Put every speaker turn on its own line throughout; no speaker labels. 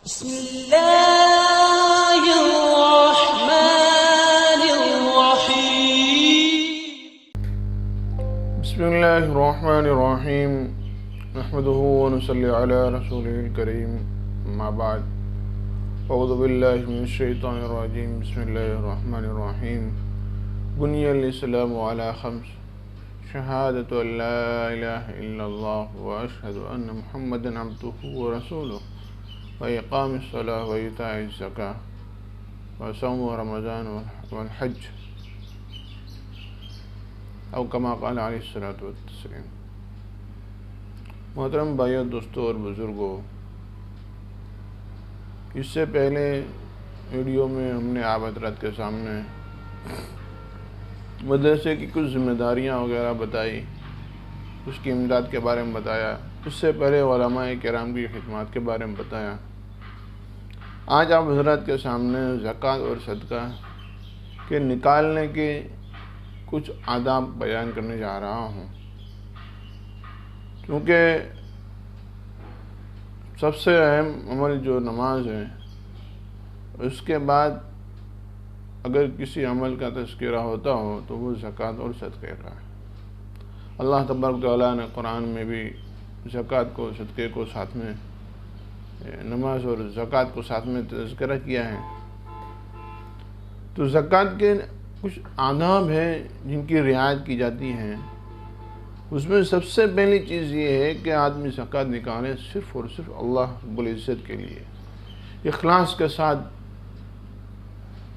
बिस्मिल्लाहिर्रहमानिर्रहीम नहमदुहु व नुसल्ली अला रसूलिल करीम अम्मा बाद अऊज़ु बिल्लाहि मिनश शैतानिर रजीम बिस्मिल्लाहिर्रहमानिर्रहीम बुनियल इस्लामु अला खम्स शहादतु अल्ला इलाहा इल्लल्लाह व अशहदु अन्ना मुहम्मदन अब्दुहु व रसूलुहु व इक़ामिस सलाह व इताइज़ ज़काह व सौम रमज़ान वल हज और कमा क़ाल अलैहिस्सलातु वस्सलाम। मोहतरम भाइयों, दोस्तों और बुज़ुर्गों, इससे पहले वीडियो में हमने आप हज़रात के सामने मदरसे की कुछ ज़िम्मेदारियाँ वगैरह बताई, उसकी इमदाद के बारे में बताया। उससे पहले उलमाए किराम की खिदमत के बारे में बताया। आज आप हज़रात के सामने ज़कात और सदका के निकालने के कुछ आदाब बयान करने जा रहा हूँ, क्योंकि सबसे अहम अमल जो नमाज है, उसके बाद अगर किसी अमल का तज़किरा होता हो तो वो ज़कात और सदक़े का है। अल्लाह तबारक व तआला ने कुरान में भी ज़कात को, सदक़े को साथ में, नमाज और ज़कात को साथ में तज़किरा किया है। तो ज़कात के कुछ आदाब हैं जिनकी रियायत की जाती हैं। उसमें सबसे पहली चीज़ ये है कि आदमी ज़कात निकाले सिर्फ़ और सिर्फ अल्लाह रब्बुल इज़्ज़त के लिए, इखलास के साथ।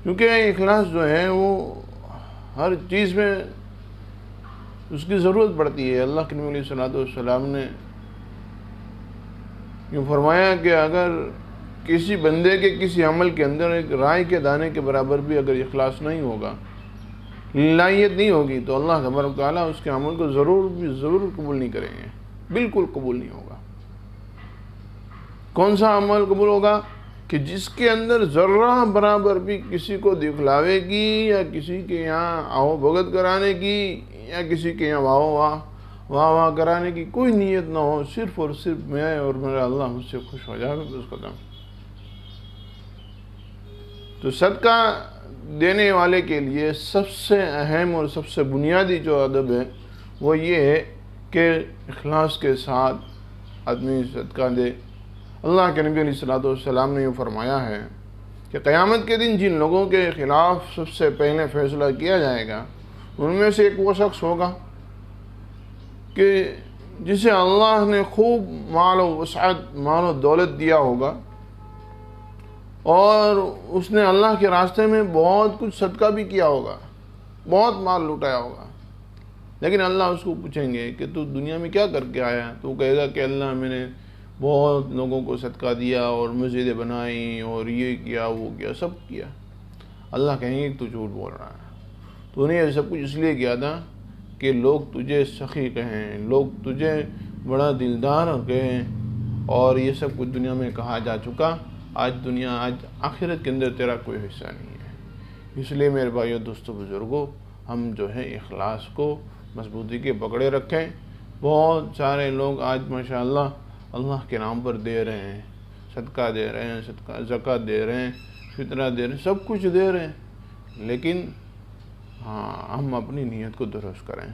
क्योंकि इखलास जो है वो हर चीज़ में उसकी ज़रूरत पड़ती है। अल्लाह के नबी अलैहिस्सलातु वस्सलाम ने यूँ फरमाया कि अगर किसी बंदे के किसी अमल के अंदर एक राय के दाने के बराबर भी अगर इखलास नहीं होगा, लायत नहीं होगी, तो अल्लाह तबारक व तआला उसके अमल को ज़रूर कबूल नहीं करेंगे, बिल्कुल कबूल नहीं होगा। कौन सा अमल कबूल होगा? कि जिसके अंदर ज़र्रा बराबर भी किसी को दिखलावे की या किसी के यहाँ आओ भगत कराने की या किसी के यहाँ वाह कराने की कोई नीयत ना हो, सिर्फ़ और सिर्फ मैं और मेरा अल्लाह मुझसे खुश हो जाए उसका काम। तो सदका देने वाले के लिए सबसे अहम और सबसे बुनियादी जो अदब है वो ये है कि इखलास के साथ आदमी सदका दे। अल्लाह के नबी अलैहिस्सलातु वस्सलाम ने यूँ फरमाया है कि क़यामत के दिन जिन लोगों के ख़िलाफ़ सबसे पहले फ़ैसला किया जाएगा, उनमें से एक वो शख्स होगा कि जिसे अल्लाह ने खूब माल व वसाअत, माल व दौलत दिया होगा और उसने अल्लाह के रास्ते में बहुत कुछ सदका भी किया होगा, बहुत माल लुटाया होगा। लेकिन अल्लाह उसको पूछेंगे कि तू दुनिया में क्या करके आया? तो वो कहेगा कि अल्लाह मैंने बहुत लोगों को सदका दिया और मस्जिदें बनाई और ये किया वो किया, सब किया। अल्लाह कहेंगे कि तू झूठ बोल रहा है, तूने ये सब कुछ इसलिए किया था कि लोग तुझे सखी कहें, लोग तुझे बड़ा दिलदार कहें, और ये सब कुछ दुनिया में कहा जा चुका। आज आखिरत के अंदर तेरा कोई हिस्सा नहीं है। इसलिए मेरे भाइयों, दोस्तों, बुज़ुर्गों, हम जो है इखलास को मजबूती के पकड़े रखें। बहुत सारे लोग आज माशाअल्लाह अल्लाह के नाम पर दे रहे हैं, सदका दे रहे हैं, ज़कात दे रहे हैं, फितरा दे रहे हैं, सब कुछ दे रहे हैं, लेकिन हाँ, हम अपनी नीयत को दुरुस्त करें।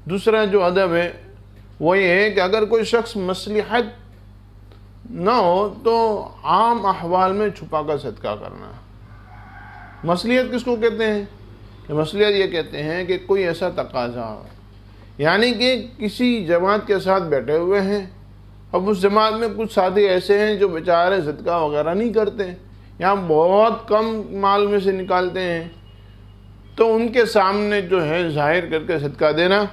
दूसरा जो अदब है वो ये है कि अगर कोई शख्स मसलहत ना हो तो आम अहवाल में छुपा कर सदका करना। मसलियत किसको कहते हैं? कि मसलियत ये कहते हैं कि कोई ऐसा तकाजा हो, यानी कि किसी जमात के साथ बैठे हुए हैं, अब उस जमात में कुछ साथी ऐसे हैं जो बेचारे सदका वगैरह नहीं करते, या बहुत कम माल में से निकालते हैं, तो उनके सामने जो है जाहिर करके सदका देना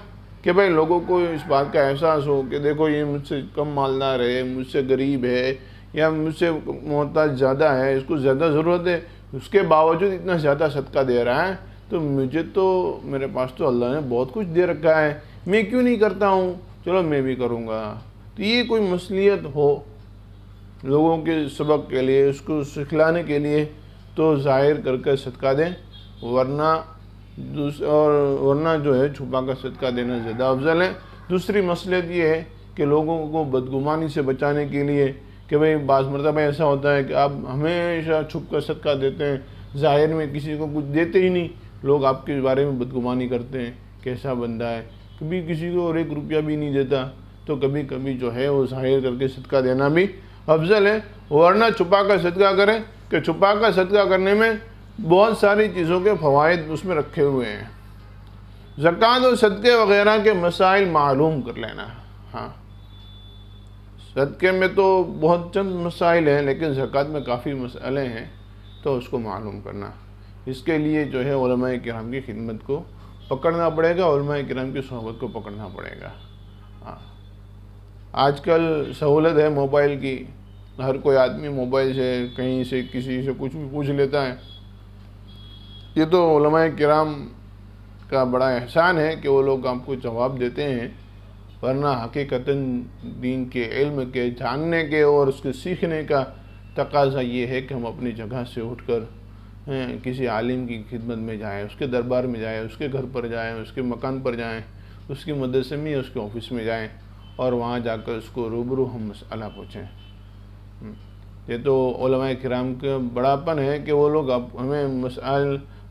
कि भाई लोगों को इस बात का एहसास हो कि देखो ये मुझसे कम मालदार है, मुझसे गरीब है, या मुझसे मोहताज ज़्यादा है, इसको ज़्यादा ज़रूरत है, उसके बावजूद इतना ज़्यादा सदका दे रहा है, तो मुझे तो, मेरे पास तो अल्लाह ने बहुत कुछ दे रखा है, मैं क्यों नहीं करता हूँ, चलो मैं भी करूँगा। तो ये कोई मसलियत हो लोगों के सबक के लिए, उसको सिखलाने के लिए, तो ज़ाहिर करके सदका दें, वरना जो है छुपा कर सदका देना ज़्यादा अफजल है। दूसरी मसलियत ये है कि लोगों को बदगुमानी से बचाने के लिए कि भाई बाज़ मरतबा ऐसा होता है कि आप हमेशा छुप कर सदका देते हैं, ज़ाहिर में किसी को कुछ देते ही नहीं, लोग आपके बारे में बदगुमानी करते हैं, कैसा बंदा है, कभी किसी को और 1 रुपया भी नहीं देता। तो कभी कभी जो है वो ज़ाहिर करके सदका देना भी अफजल है, वरना छुपा कर सदका करें कि छुपा कर सदका करने में बहुत सारी चीज़ों के फ़वाइद उसमें रखे हुए हैं। ज़कात और सदक़े वग़ैरह के मसाइल मालूम कर लेना। हाँ, सदक़े में तो बहुत चंद मसाइल हैं, लेकिन ज़कात में काफ़ी मसाले हैं, तो उसको मालूम करना। इसके लिए जो है उलमाए किराम की खिदमत को पकड़ना पड़ेगा, उलमाए किराम की सोहबत को पकड़ना पड़ेगा। हाँ, आजकल सहूलत है मोबाइल की, हर कोई आदमी मोबाइल से कहीं से किसी से कुछ भी पूछ लेता है। ये तो उलमाए किराम का बड़ा एहसान है कि वो लोग आपको जवाब देते हैं, वरना हकीकतन दीन के इल्म के जानने के और उसके सीखने का तकाज़ा ये है कि हम अपनी जगह से उठकर किसी आलिम की खिदमत में जाएं, उसके दरबार में जाएं, उसके घर पर जाएं, उसके मकान पर जाएं, उसके मदरसे में, उसके ऑफिस में जाएं और वहाँ जाकर उसको रूबरू हम मसला पूछें। ये तो उलमाए किराम का बड़ापन है कि वो लोग अब हमें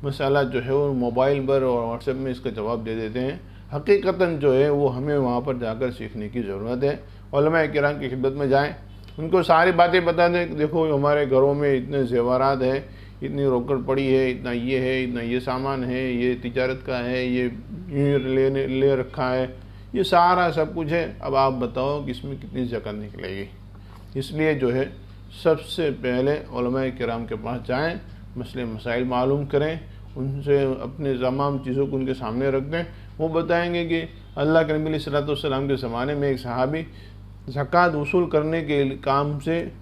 मसाला जो है वो मोबाइल पर और व्हाट्सएप में इसका जवाब दे देते हैं। हकीकतन जो है वो हमें वहाँ पर जाकर सीखने की ज़रूरत है। उलमाए किराम की खिदमत में जाएं, उनको सारी बातें बता दें, देखो हमारे घरों में इतने ज़ेवरात है, इतनी रोकड़ पड़ी है, इतना ये है, इतना ये सामान है, ये तिजारत का है, ये ले रखा है, ये सारा सब कुछ है। अब आप बताओ कि इसमें कितनी ज़कात निकलेगी। इसलिए जो है सबसे पहले उलमाए किराम के पास जाएं, मसले मसाइल मालूम करें, उनसे अपने तमाम चीज़ों को उनके सामने रख दें। वो बताएंगे कि अल्लाह के नबी सल्लल्लाहु अलैहि वसल्लम के ज़माने में एक सहाबी ज़कात वसूल करने के काम से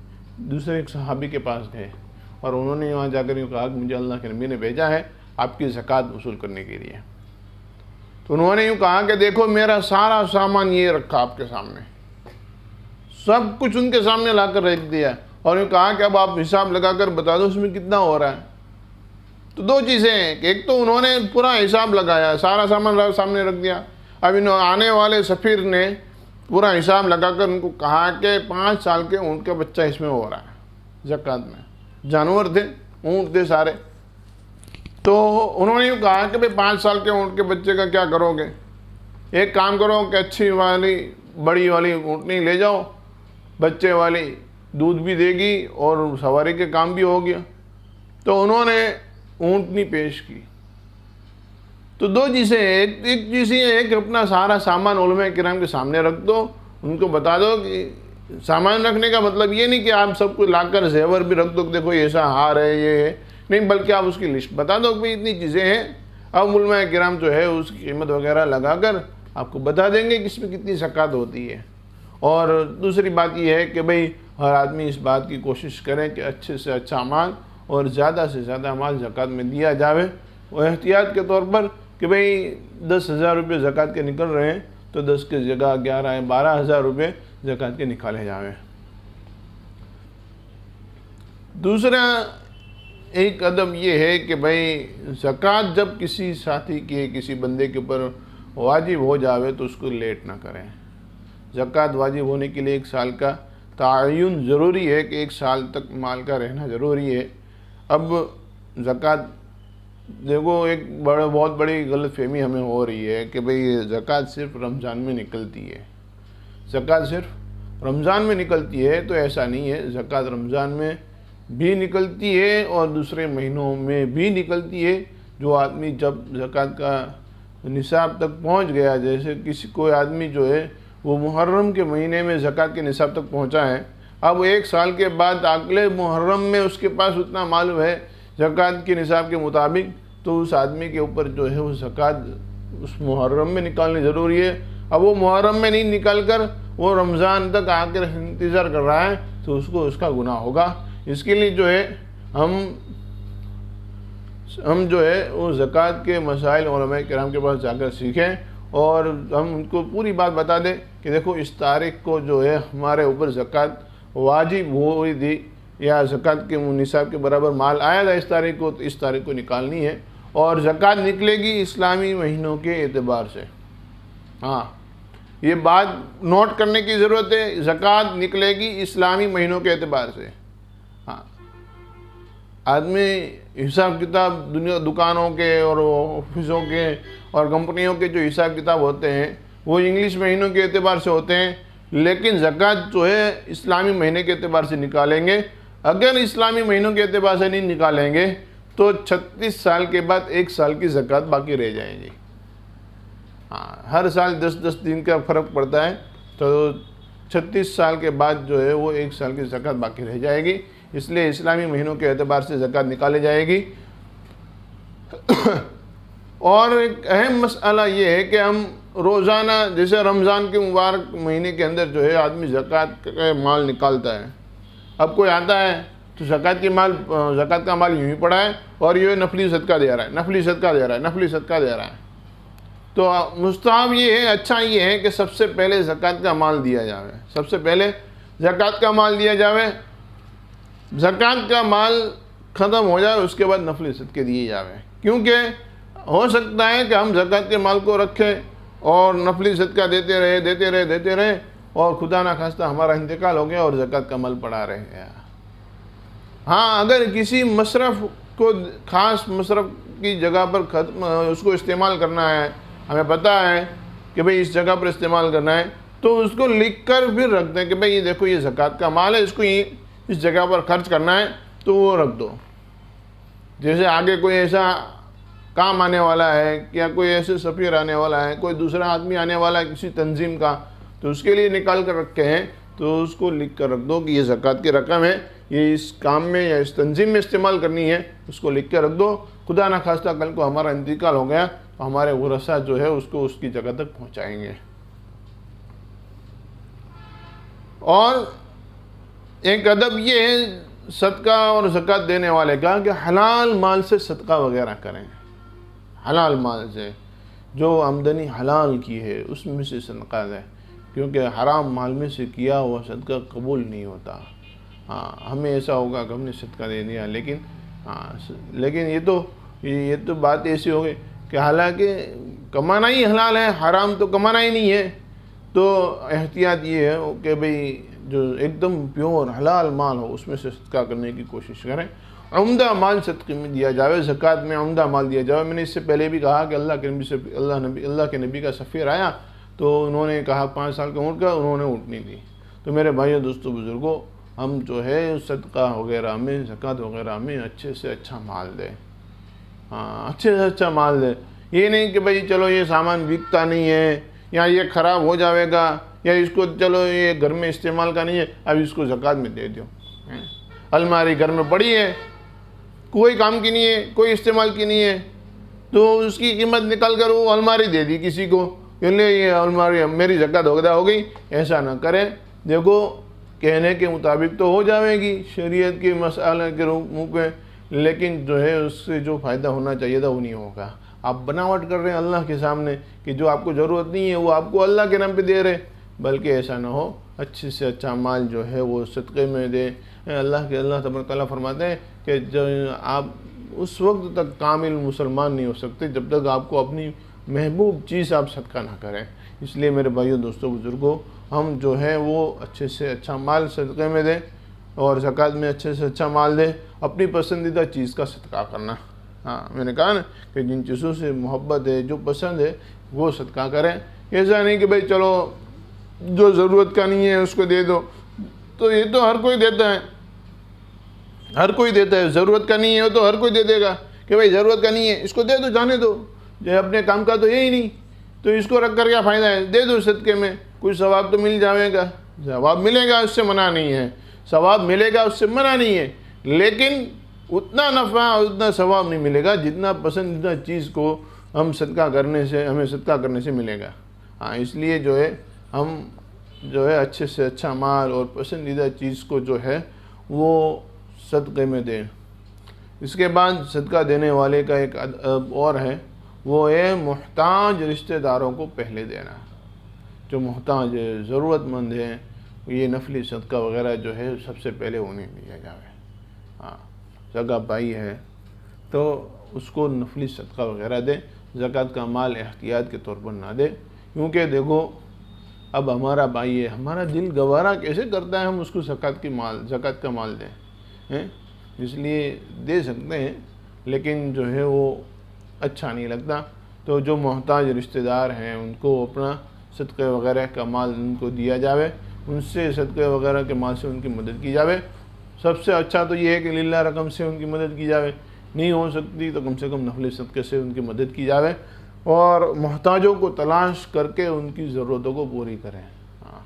दूसरे एक सहाबी के पास गए और उन्होंने वहाँ जाकर कहा कि मुझे अल्लाह के नबी ने भेजा है आपकी ज़कात वसूल करने के लिए। तो उन्होंने यूँ कहा कि देखो मेरा सारा सामान ये रखा आपके सामने, सब कुछ उनके सामने ला कर रख दिया और यूँ कहा कि अब आप हिसाब लगा कर बता दो उसमें कितना हो रहा है। तो 2 चीज़ें हैं कि एक तो उन्होंने पूरा हिसाब लगाया, सारा सामान सामने रख दिया। अब इन आने वाले सफ़ीर ने पूरा हिसाब लगाकर उनको कहा कि 5 साल के ऊँट का बच्चा इसमें हो रहा है ज़कात में। जानवर थे, ऊँट थे सारे। तो उन्होंने यूँ कहा कि भाई 5 साल के ऊँट के बच्चे का क्या करोगे, एक काम करो कि अच्छी वाली बड़ी वाली ऊँटनी ले जाओ, बच्चे वाली दूध भी देगी और सवारी के काम भी हो गया। तो उन्होंने ऊँटनी पेश की। तो 2 चीज़ें, एक चीज़ ये है कि अपना सारा सामान उलमाए किराम के सामने रख दो, उनको बता दो कि सामान रखने का मतलब ये नहीं कि आप सब कुछ लाकर जेवर भी रख दो, देखो ऐसा हार है ये है, नहीं, बल्कि आप उसकी लिस्ट बता दो कि इतनी चीज़ें हैं। अब उलमाए किराम जो है उसकी कीमत वगैरह लगाकर आपको बता देंगे कि इसमें कितनी ज़कात होती है। और दूसरी बात यह है कि भाई हर आदमी इस बात की कोशिश करें कि अच्छे से अच्छा माल और ज़्यादा से ज़्यादा माल ज़कात में दिया जावे। और एहतियात के तौर पर कि भाई 10,000 रुपये ज़कात के निकल रहे हैं तो 10 की जगह 11 या 12,000 रुपये ज़कात के निकाले जावे। दूसरा एक अदब ये है कि भाई ज़कात जब किसी साथी के, किसी बंदे के ऊपर वाजिब हो जावे तो उसको लेट ना करें। ज़कात वाजिब होने के लिए 1 साल का तायुन ज़रूरी है कि 1 साल तक माल का रहना ज़रूरी है। अब ज़कात देखो एक बहुत बड़ी गलतफहमी हमें हो रही है कि भाई ज़कात सिर्फ रमज़ान में निकलती है, ज़कात सिर्फ रमज़ान में निकलती है। तो ऐसा नहीं है, ज़कात रमज़ान में भी निकलती है और दूसरे महीनों में भी निकलती है। जो आदमी जब ज़कात का निसाब तक पहुंच गया, जैसे किसी कोई आदमी जो है वो मुहर्रम के महीने में ज़कात के निसाब तक पहुंचा है, अब 1 साल के बाद अगले मुहर्रम में उसके पास उतना माल है ज़कात के निसाब के मुताबिक, तो उस आदमी के ऊपर जो है वो ज़कात उस मुहर्रम में निकालनी ज़रूरी है। अब वो मुहर्रम में नहीं निकाल कर वो रमज़ान तक आकर इंतज़ार कर रहा है तो उसको उसका गुनाह होगा। इसके लिए जो है हम जो है वो ज़कात के मसाइल उलमाए किराम के पास जाकर सीखें और हम उनको पूरी बात बता दें कि देखो इस तारीख को जो है हमारे ऊपर ज़कात वाजिब हुई थी या ज़कात के निसाब के बराबर माल आया था इस तारीख को, तो इस तारीख को निकालनी है और ज़कात निकलेगी इस्लामी महीनों के एतबार से। हाँ, ये बात नोट करने की ज़रूरत है। ज़कात निकलेगी इस्लामी महीनों के एतबार से। हाँ, आदमी हिसाब किताब दुनिया दुकानों के और ऑफिसों के और कंपनियों के जो हिसाब किताब होते हैं वो इंग्लिश महीनों के एतबार से होते हैं, लेकिन ज़कात जो है इस्लामी महीने के एतबार से निकालेंगे। अगर इस्लामी महीनों के एतबार से नहीं निकालेंगे तो 36 साल के बाद 1 साल की ज़कात बाकी रह जाएगी। हाँ, हर साल 10-10 दिन का फ़र्क पड़ता है, तो 36 साल के बाद जो है वो 1 साल की ज़कात बाकी रह जाएगी। इसलिए इस्लामी महीनों के एतबार से ज़कात निकाली जाएगी। और एक अहम मसला ये है कि हम रोज़ाना, जैसे रमज़ान के मुबारक महीने के अंदर जो है आदमी ज़कात का माल निकालता है। अब कोई आता है तो ज़कात का माल यूँ ही पड़ा है और ये नफली सदका दे रहा है, नफली सदका दे रहा है, नफली सदका दे रहा है। तो मुस्ताहब ये है, अच्छा ये है कि सबसे पहले ज़कात का माल दिया जावे। सबसे पहले ज़कात का माल दिया जावे, ज़कात का माल ख़त्म हो जाए उसके बाद नफली सदके दिए जावे। क्योंकि हो सकता है कि हम ज़कात के माल को रखें और नफली सदका देते रहे और खुदा ना खास्ता हमारा इंतकाल हो गया और ज़कात का माल पड़ा रह गया। हाँ, अगर किसी मसरफ़ को, ख़ास मसरफ़ की जगह पर उसको इस्तेमाल करना है, हमें पता है कि भाई इस जगह पर इस्तेमाल करना है, तो उसको लिख कर फिर रख दें कि भाई ये देखो ये ज़कात का माल है, इसको इस जगह पर खर्च करना है, तो वो रख दो। जैसे आगे कोई ऐसा काम आने वाला है या कोई ऐसे सफ़ीर आने वाला है, कोई दूसरा आदमी आने वाला है किसी तंजीम का, तो उसके लिए निकाल कर रखे हैं, तो उसको लिख कर रख दो कि ये ज़कात की रकम है, ये इस काम में या इस तंजीम में इस्तेमाल करनी है, उसको लिख कर रख दो। खुदा ना खास्ता कल को हमारा इंतकाल हो गया तो हमारे वरसा जो है उसको उसकी जगह तक पहुँचाएँगे। और एक अदब ये है सदका और ज़कात देने वाले का कि हलाल माल से सदका वगैरह करें। हलाल माल से, जो आमदनी हलाल की है उसमें से सदका दें, क्योंकि हराम माल में से किया हुआ सदका कबूल नहीं होता। हाँ, हमें ऐसा होगा कि हमने सदका दे दिया, लेकिन ये तो बात ऐसी हो गई कि हालांकि कमाना ही हलाल है, हराम तो कमाना ही नहीं है। तो एहतियात ये है कि भाई जो एकदम प्योर हलाल माल हो उसमें से सदका करने की कोशिश करें। उम्दा माल सदक़े में दिया जाए, ज़कात में उम्दा माल दिया जाए। मैंने इससे पहले भी कहा कि अल्लाह के नबी का सफ़ीर आया तो उन्होंने कहा 5 साल की उम्र का, उन्होंने ऊँट नहीं दी। तो मेरे भाइयों दोस्तों बुज़ुर्गों, हम जो है सदका वगैरह में, ज़कात वगैरह में अच्छे से अच्छा माल दें। हाँ, अच्छे से अच्छा माल दें। ये नहीं कि भाई चलो ये सामान बिकता नहीं है या ये ख़राब हो जाएगा या इसको चलो ये घर में इस्तेमाल का नहीं है, अब इसको ज़कात में दे दो। अलमारी घर में पड़ी है, कोई काम की नहीं है, कोई इस्तेमाल की नहीं है, तो उसकी कीमत निकाल कर वो अलमारी दे दी किसी को, ये अलमारी मेरी ज़कात हो गई। ऐसा ना करें। देखो, कहने के मुताबिक तो हो जाएगी शरीयत के मसाले के मुँह पे, लेकिन जो है उससे जो फ़ायदा होना चाहिए था वो नहीं होगा। आप बनावट कर रहे हैं अल्लाह के सामने कि जो आपको ज़रूरत नहीं है वो आपको अल्लाह के नाम पे दे रहे, बल्कि ऐसा ना हो। अच्छे से अच्छा माल जो है वो सदक़े में दे। अल्लाह तबारक तआला फरमाते हैं कि जो आप उस वक्त तक कामिल मुसलमान नहीं हो सकते जब तक आपको अपनी महबूब चीज़ आप सदका ना करें। इसलिए मेरे भाइयों दोस्तों बुज़ुर्गों, हम जो है वो अच्छे से अच्छा माल सदक़े में दें और ज़कात में अच्छे से अच्छा माल दें। अपनी पसंदीदा चीज़ का सदका करना। हाँ, मैंने कहा ना कि जिन चीज़ों से मोहब्बत है, जो पसंद है, वो सदका करें। ऐसा नहीं कि भाई चलो जो ज़रूरत का नहीं है उसको दे दो, तो ये तो हर कोई देता है, हर कोई देता है। ज़रूरत का नहीं है वो तो हर कोई दे देगा कि भाई ज़रूरत का नहीं है, इसको दे दो, जाने दो, जो अपने काम का तो यही नहीं, तो इसको रख कर क्या फ़ायदा है, दे दो सदक़े में, कुछ सवाब तो मिल जाएगा। सवाब मिलेगा, उससे मना नहीं है, सवाब मिलेगा, उससे मना नहीं है, लेकिन उतना नफ़ा उतना सवाब नहीं मिलेगा जितना पसंदीदा चीज़ को हमें सदका करने से मिलेगा। हाँ, इसलिए जो है हम जो है अच्छे से अच्छा माल और पसंदीदा चीज़ को जो है वो सदक़े में दें। इसके बाद सदका देने वाले का एक और है, वो है मुहताज रिश्तेदारों को पहले देना। जो मुहताज है, ज़रूरतमंद हैं, ये नफली सदका वगैरह जो है सबसे पहले उन्हें दिया जाए। हाँ, सगा भाई है तो उसको नफली सदका वगैरह दे, ज़कात का माल एहतियात के तौर पर ना दे। क्योंकि देखो अब हमारा भाई है, हमारा दिल गवारा कैसे करता है हम उसको ज़कात का माल दें हैं। इसलिए दे सकते हैं, लेकिन जो है वो अच्छा नहीं लगता। तो जो मोहताज रिश्तेदार हैं उनको अपना सदक़े वगैरह का माल उनको दिया जावे, उनसे सदक़े वगैरह के माल से उनकी मदद की जावे। सबसे अच्छा तो ये है कि लिल्लाह रकम से उनकी मदद की जावे, नहीं हो सकती तो कम से कम नफली सदक़े से उनकी मदद की जावे, और मोहताजों को तलाश करके उनकी ज़रूरतों को पूरी करें। हाँ,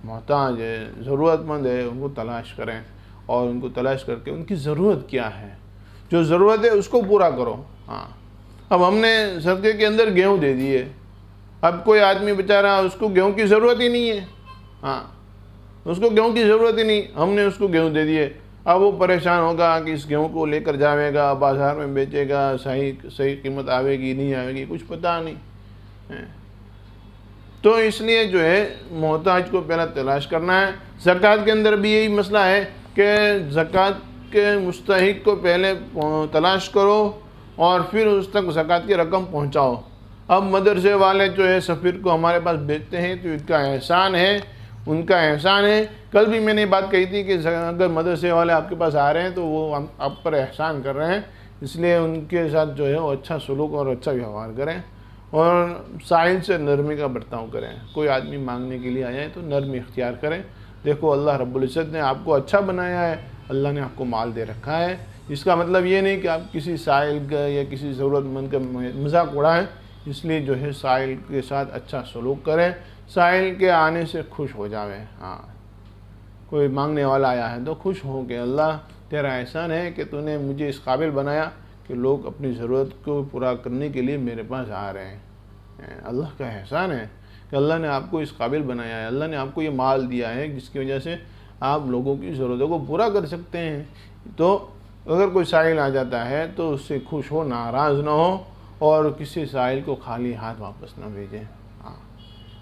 मोहताज है, ज़रूरतमंद है, उनको तलाश करें और उनको तलाश करके उनकी ज़रूरत क्या है, जो ज़रूरत है उसको पूरा करो। हाँ, अब हमने सदक़े के अंदर गेहूँ दे दिए, अब कोई आदमी बेचारा उसको गेहूँ की ज़रूरत ही नहीं है। हाँ, उसको गेहूँ की ज़रूरत ही नहीं, हमने उसको गेहूँ दे दिए। अब वो परेशान होगा कि इस गेहूँ को लेकर जाएगा, बाज़ार में बेचेगा, सही कीमत आवेगी नहीं आवेगी, कुछ पता नहीं है। तो इसलिए जो है मोहताज को पहला तलाश करना है। ज़कात के अंदर भी यही मसला है कि ज़कात के मुस्तहिक को पहले तलाश करो और फिर उस तक ज़कात की रकम पहुँचाओ। अब मदरसे वाले जो है सफ़ीर को हमारे पास भेजते हैं तो इनका एहसान है, उनका एहसान है। कल भी मैंने बात कही थी कि अगर मदरसे वाले आपके पास आ रहे हैं तो वो आप पर एहसान कर रहे हैं, इसलिए उनके साथ जो है वो अच्छा सलूक और अच्छा व्यवहार करें और साहिल से नरमी का बर्ताव करें। कोई आदमी मांगने के लिए आया है तो नरमी इख्तियार करें। देखो अल्लाह रब्बुल इज़्ज़त ने आपको अच्छा बनाया है, अल्लाह ने आपको माल दे रखा है। इसका मतलब ये नहीं कि आप किसी साहिल का या किसी ज़रूरतमंद का मजाक उड़ाएं। इसलिए जो है साहिल के साथ अच्छा सलूक करें, साहिल के आने से खुश हो जावे। हाँ, कोई मांगने वाला आया है तो खुश हो कि अल्लाह तेरा एहसान है कि तूने मुझे इस काबिल बनाया कि लोग अपनी ज़रूरत को पूरा करने के लिए मेरे पास आ रहे हैं। अल्लाह का एहसान है कि अल्लाह ने आपको इस काबिल बनाया है, अल्लाह ने आपको ये माल दिया है जिसकी वजह से आप लोगों की ज़रूरतों को पूरा कर सकते हैं। तो अगर कोई साहिल आ जाता है तो उससे खुश हो, नाराज़ ना हो और किसी साहिल को खाली हाथ वापस ना भेजें। हाँ,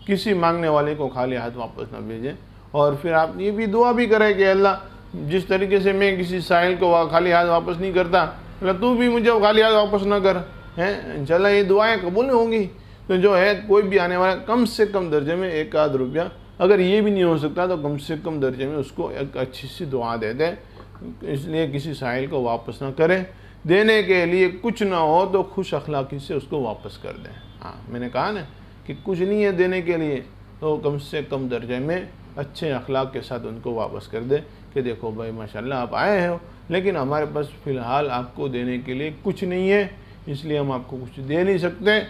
किसी मांगने वाले को खाली हाथ वापस ना भेजें। और फिर आप ये भी दुआ भी करें कि अल्लाह जिस तरीके से मैं किसी साहिल को खाली हाथ वापस नहीं करता, अल्लाह तू भी मुझे खाली हाथ वापस ना कर। हैं इंशाल्लाह ये दुआएं कबूल होंगी। तो जो है कोई भी आने वाला कम से कम दर्जे में एक आध रुपया, अगर ये भी नहीं हो सकता तो कम से कम दर्जे में उसको एक अच्छी सी दुआ दे दें। इसलिए किसी साहिल को वापस ना करें। देने के लिए कुछ ना हो तो खुश अखलाकी से उसको वापस कर दें। हाँ, मैंने कहा ना कि कुछ नहीं है देने के लिए तो कम से कम दर्जे में अच्छे अखलाक के साथ उनको वापस कर दें कि देखो भाई माशाल्लाह आप आए हो, लेकिन हमारे पास फ़िलहाल आपको देने के लिए कुछ नहीं है, इसलिए हम आपको कुछ दे नहीं सकते।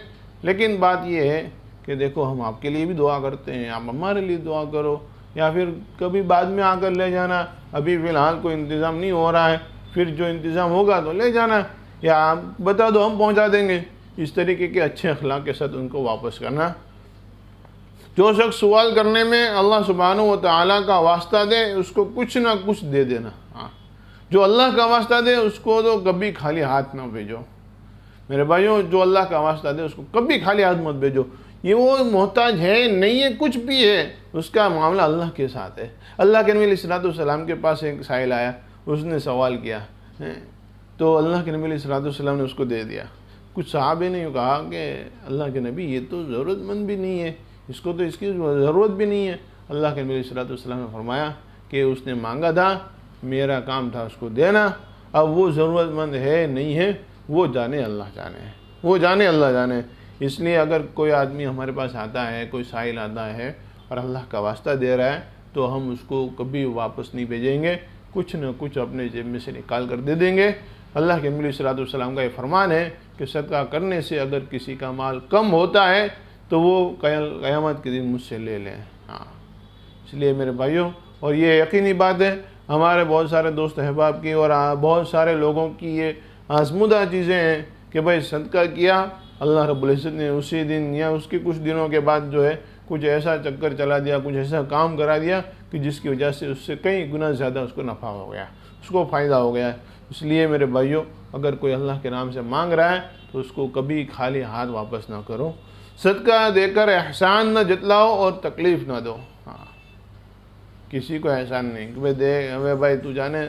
लेकिन बात यह है कि देखो हम आपके लिए भी दुआ करते हैं, आप हमारे लिए दुआ करो, या फिर कभी बाद में आकर ले जाना, अभी फ़िलहाल कोई इंतज़ाम नहीं हो रहा है, फिर जो इंतज़ाम होगा तो ले जाना, या आप बता दो हम पहुंचा देंगे। इस तरीके के अच्छे अखलाक के साथ उनको वापस करना। जो शख्स सवाल करने में अल्लाह सुब्हानहू व तआला का वास्ता दे उसको कुछ ना कुछ दे देना। हाँ, जो अल्लाह का वास्ता दे उसको तो कभी खाली हाथ ना भेजो मेरे भाइयों। जो अल्लाह का वास्ता दे उसको कभी खाली हाथ मत भेजो। ये वो मोहताज है नहीं है, कुछ भी है, उसका मामला अल्लाह के साथ है। अल्लाह के नबी अलैहिस्सलाम के पास एक साहिल आया, उसने सवाल किया तो अल्लाह के नबी अलैहिस्सलाम ने उसको दे दिया। कुछ सहाबे ने कहा कि अल्लाह के नबी ये तो ज़रूरतमंद भी नहीं है, इसको तो इसकी ज़रूरत भी नहीं है। अल्लाह के नबी अलैहिस्सलाम ने फरमाया कि उसने मांगा था, मेरा काम था उसको देना। अब वो ज़रूरतमंद है नहीं है वो जाने अल्लाह जाने, वो जाने अल्लाह जाने। इसलिए अगर कोई आदमी हमारे पास आता है, कोई साहिल आता है और अल्लाह का वास्ता दे रहा है तो हम उसको कभी वापस नहीं भेजेंगे, कुछ न कुछ अपने जेब में से निकाल कर दे देंगे। अल्लाह के नबी सल्लल्लाहु अलैहि वसल्लम का ये फरमान है कि सदका करने से अगर किसी का माल कम होता है तो वो क़यामत के दिन मुझसे ले लें। हाँ, इसलिए मेरे भाइयों, और ये यकीनी बात है हमारे बहुत सारे दोस्त अहबाब की और बहुत सारे लोगों की ये आज़मूदा चीज़ें हैं कि भाई सदका किया, अल्लाह रब्बुल इज़्ज़त ने उसी दिन या उसके कुछ दिनों के बाद जो है कुछ ऐसा चक्कर चला दिया, कुछ ऐसा काम करा दिया कि जिसकी वजह से उससे कई गुना ज़्यादा उसको नफ़ा हो गया, उसको फ़ायदा हो गया। इसलिए मेरे भाइयों, अगर कोई अल्लाह के नाम से मांग रहा है तो उसको कभी खाली हाथ वापस ना करो। सदका देकर एहसान न जतलाओ और तकलीफ़ ना दो। हाँ, किसी को एहसान नहीं कि भाई दे, हमें भाई तू जाने,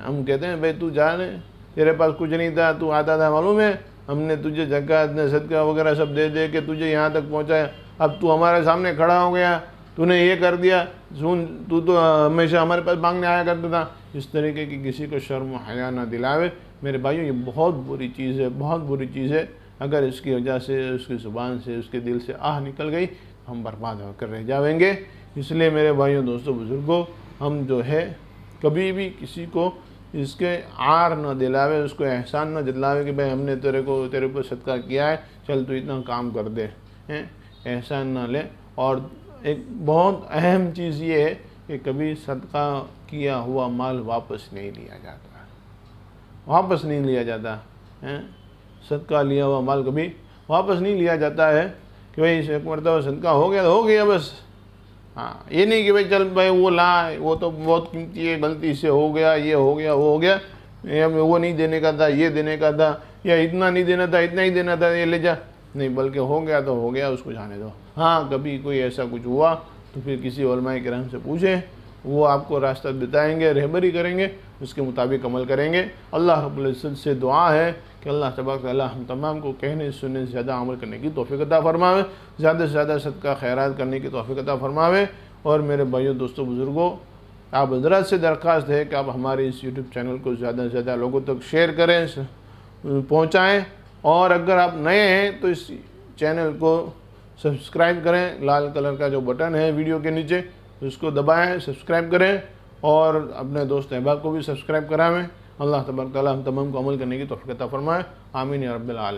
हम कहते हैं भाई तू जाने, तेरे पास कुछ नहीं था, तू आता था मालूम है, हमने तुझे ज़कात ने सदका वगैरह सब दे दे के तुझे यहाँ तक पहुँचाया, अब तू हमारे सामने खड़ा हो गया, तूने ये कर दिया, सुन तू तो हमेशा हमारे पास मांगने आया करता था। इस तरीके की किसी को शर्म हया ना दिलावे। मेरे भाइयों, ये बहुत बुरी चीज़ है, बहुत बुरी चीज़ है। अगर इसकी वजह से, उसकी ज़ुबान से, उसके दिल से आह निकल गई, हम बर्बाद होकर रह जाएंगे। इसलिए मेरे भाइयों, दोस्तों, बुज़ुर्गों, हम जो है कभी भी किसी को इसके आर न दिलावे, उसको एहसान न दिलावे कि भाई हमने तेरे ऊपर सदका किया है, चल तू इतना काम कर दे, हैं, एहसान ना ले। और एक बहुत अहम चीज़ ये है कि कभी सदका किया हुआ माल वापस नहीं लिया जाता, वापस नहीं लिया जाता है। सदका लिया हुआ माल कभी वापस नहीं लिया जाता है कि भाई एक मरतबा सदका हो गया तो हो गया बस। हाँ, ये नहीं कि भाई चल भाई वो ला, वो तो बहुत कीमती है, गलती से हो गया, ये हो गया, वो हो गया, ये वो नहीं देने का था, ये देने का था, या इतना नहीं देना था, इतना ही देना था, ये ले जा। नहीं, बल्कि हो गया तो हो गया, उसको जाने दो। हाँ, कभी कोई ऐसा कुछ हुआ तो फिर किसी उलमाए किराम से पूछें, वो आपको रास्ता बताएंगे, रहबरी करेंगे, उसके मुताबिक अमल करेंगे। अल्लाह रब्बुल इज़्ज़त से दुआ है कि अल्लाह तबारक व तआला हम तमाम को कहने सुनने से ज़्यादा अमल करने की तौफ़ीक़ अता फ़रमावे, ज़्यादा से ज़्यादा सदका खैरात करने की तौफ़ीक़ अता फ़रमावे। और मेरे भाइयों, दोस्तों, बुज़ुर्गों, आप हज़रात से दरख्वास्त है कि आप हमारे इस यूट्यूब चैनल को ज़्यादा से ज़्यादा लोगों तक शेयर करें, पहुँचाएँ। और अगर आप नए हैं तो इस चैनल को सब्सक्राइब करें, लाल कलर का जो बटन है वीडियो के नीचे उसको दबाएं, सब्सक्राइब करें, और अपने दोस्त अहबाब को भी सब्सक्राइब कराएं। अल्लाह तबारक व तआला हम तमाम को अमल करने की तौफ़ीक़ अता फ़रमाए। आमीन या रब्बिल आलमीन।